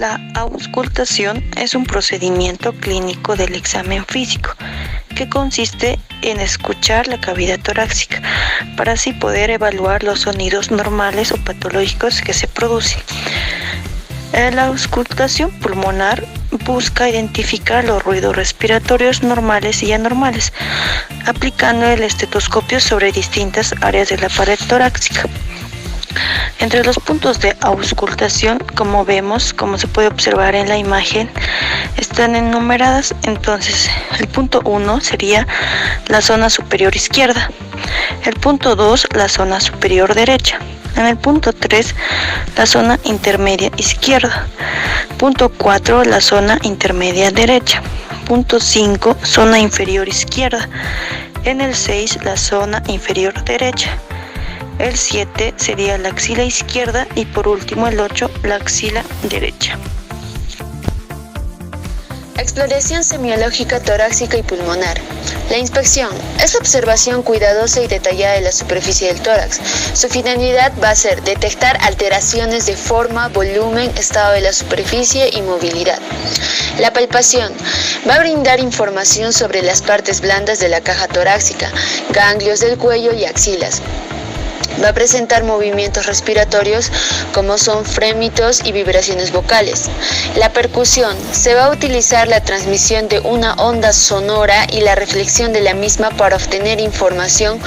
La auscultación es un procedimiento clínico del examen físico que consiste en escuchar la cavidad torácica para así poder evaluar los sonidos normales o patológicos que se producen. La auscultación pulmonar busca identificar los ruidos respiratorios normales y anormales, aplicando el estetoscopio sobre distintas áreas de la pared torácica. Entre los puntos de auscultación, como se puede observar en la imagen, están enumeradas. Entonces, el punto 1 sería la zona superior izquierda, el punto 2 la zona superior derecha, en el punto 3 la zona intermedia izquierda, punto 4 la zona intermedia derecha, punto 5 zona inferior izquierda, en el 6 la zona inferior derecha. El 7 sería la axila izquierda y por último el 8 la axila derecha. Exploración semiológica torácica y pulmonar. La inspección es la observación cuidadosa y detallada de la superficie del tórax. Su finalidad va a ser detectar alteraciones de forma, volumen, estado de la superficie y movilidad. La palpación va a brindar información sobre las partes blandas de la caja torácica, ganglios del cuello y axilas. Va a presentar movimientos respiratorios como son frémitos y vibraciones vocales. La percusión se va a utilizar la transmisión de una onda sonora y la reflexión de la misma para obtener información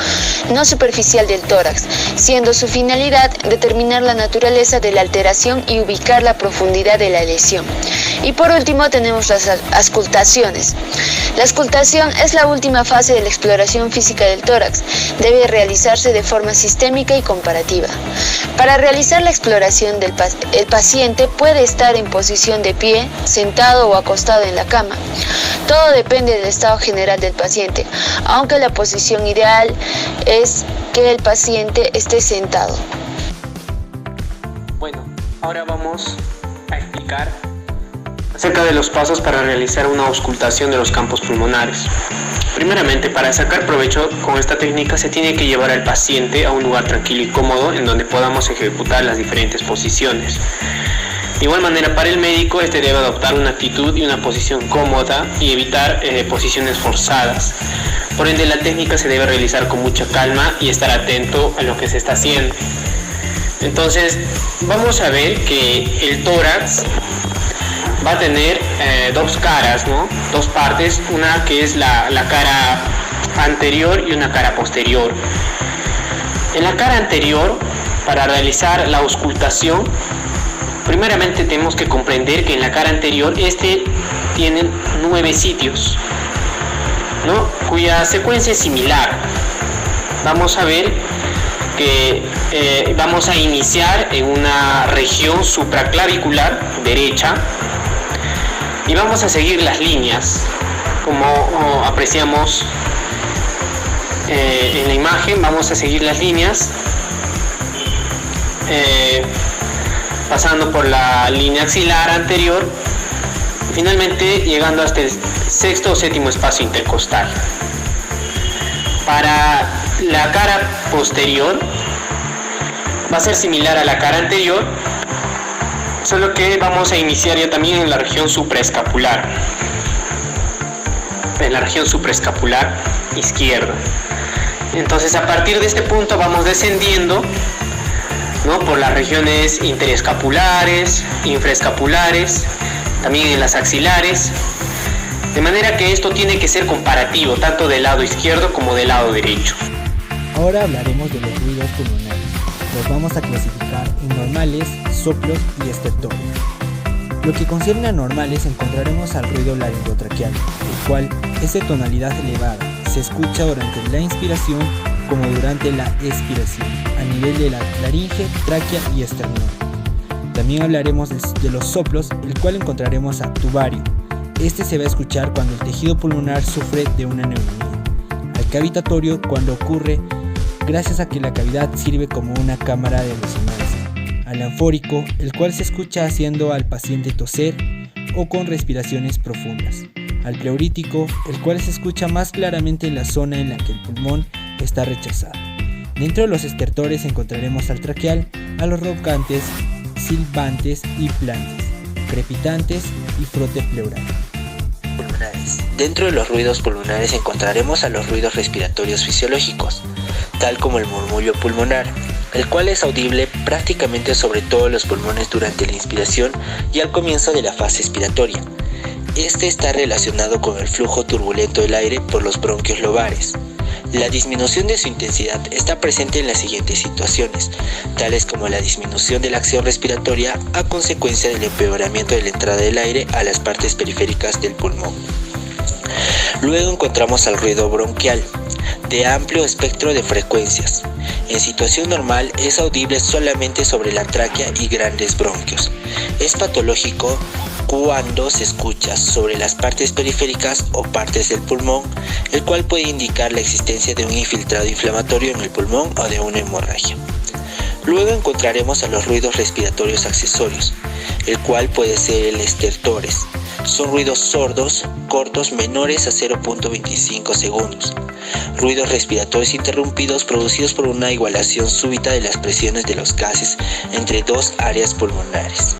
no superficial del tórax, siendo su finalidad determinar la naturaleza de la alteración y ubicar la profundidad de la lesión. Y por último tenemos las auscultaciones. La auscultación es la última fase de la exploración física del tórax. Debe realizarse de forma sistémica y comparativa. Para realizar la exploración el paciente puede estar en posición de pie, sentado o acostado en la cama. Todo depende del estado general del paciente, aunque la posición ideal es que el paciente esté sentado. Bueno, ahora vamos a explicar acerca de los pasos para realizar una auscultación de los campos pulmonares. Primeramente, para sacar provecho con esta técnica se tiene que llevar al paciente a un lugar tranquilo y cómodo en donde podamos ejecutar las diferentes posiciones. De igual manera, para el médico, este debe adoptar una actitud y una posición cómoda y evitar posiciones forzadas. Por ende, la técnica se debe realizar con mucha calma y estar atento a lo que se está haciendo. Entonces, vamos a ver que el tórax va a tener dos caras, ¿no? Dos partes, una que es la cara anterior y una cara posterior. En la cara anterior, para realizar la auscultación, primeramente tenemos que comprender que en la cara anterior tiene 9 sitios, ¿no? Cuya secuencia es similar. Vamos a ver que vamos a iniciar en una región supraclavicular derecha y vamos a seguir las líneas como apreciamos en la imagen. Vamos a seguir las líneas pasando por la línea axilar anterior, finalmente llegando hasta el sexto o séptimo espacio intercostal. Para la cara posterior va a ser similar a la cara anterior, solo que vamos a iniciar ya también en la región supraescapular, izquierda. Entonces, a partir de este punto vamos descendiendo, ¿no?, por las regiones interescapulares, infraescapulares, también en las axilares, de manera que esto tiene que ser comparativo tanto del lado izquierdo como del lado derecho. Ahora hablaremos de los ruidos pulmonares. Los vamos a clasificar en normales, soplos y estertores. Lo que concierne a normales encontraremos al ruido laringotraqueal, el cual es de tonalidad elevada. Se escucha durante la inspiración como durante la expiración, a nivel de la laringe, tráquea y esternón. También hablaremos de los soplos, el cual encontraremos a tubario. Este se va a escuchar cuando el tejido pulmonar sufre de una neumonía. Al cavitatorio, cuando ocurre gracias a que la cavidad sirve como una cámara de resonancia. Al anfórico, el cual se escucha haciendo al paciente toser o con respiraciones profundas. Al pleurítico, el cual se escucha más claramente en la zona en la que el pulmón está rechazado. Dentro de los estertores encontraremos al traqueal, a los roncantes, silbantes y plantes. crepitantes y frote pleural. Pulmonares. Dentro de los ruidos pulmonares encontraremos a los ruidos respiratorios fisiológicos, tal como el murmullo pulmonar, el cual es audible prácticamente sobre todos los pulmones durante la inspiración y al comienzo de la fase expiratoria. Este está relacionado con el flujo turbulento del aire por los bronquios lobares. La disminución de su intensidad está presente en las siguientes situaciones, tales como la disminución de la acción respiratoria a consecuencia del empeoramiento de la entrada del aire a las partes periféricas del pulmón. Luego encontramos al ruido bronquial, de amplio espectro de frecuencias. En situación normal es audible solamente sobre la tráquea y grandes bronquios. Es patológico cuando se escucha sobre las partes periféricas o partes del pulmón, el cual puede indicar la existencia de un infiltrado inflamatorio en el pulmón o de una hemorragia. Luego encontraremos a los ruidos respiratorios accesorios, el cual puede ser el estertores. Son ruidos sordos, cortos, menores a 0.25 segundos. Ruidos respiratorios interrumpidos producidos por una igualación súbita de las presiones de los gases entre dos áreas pulmonares.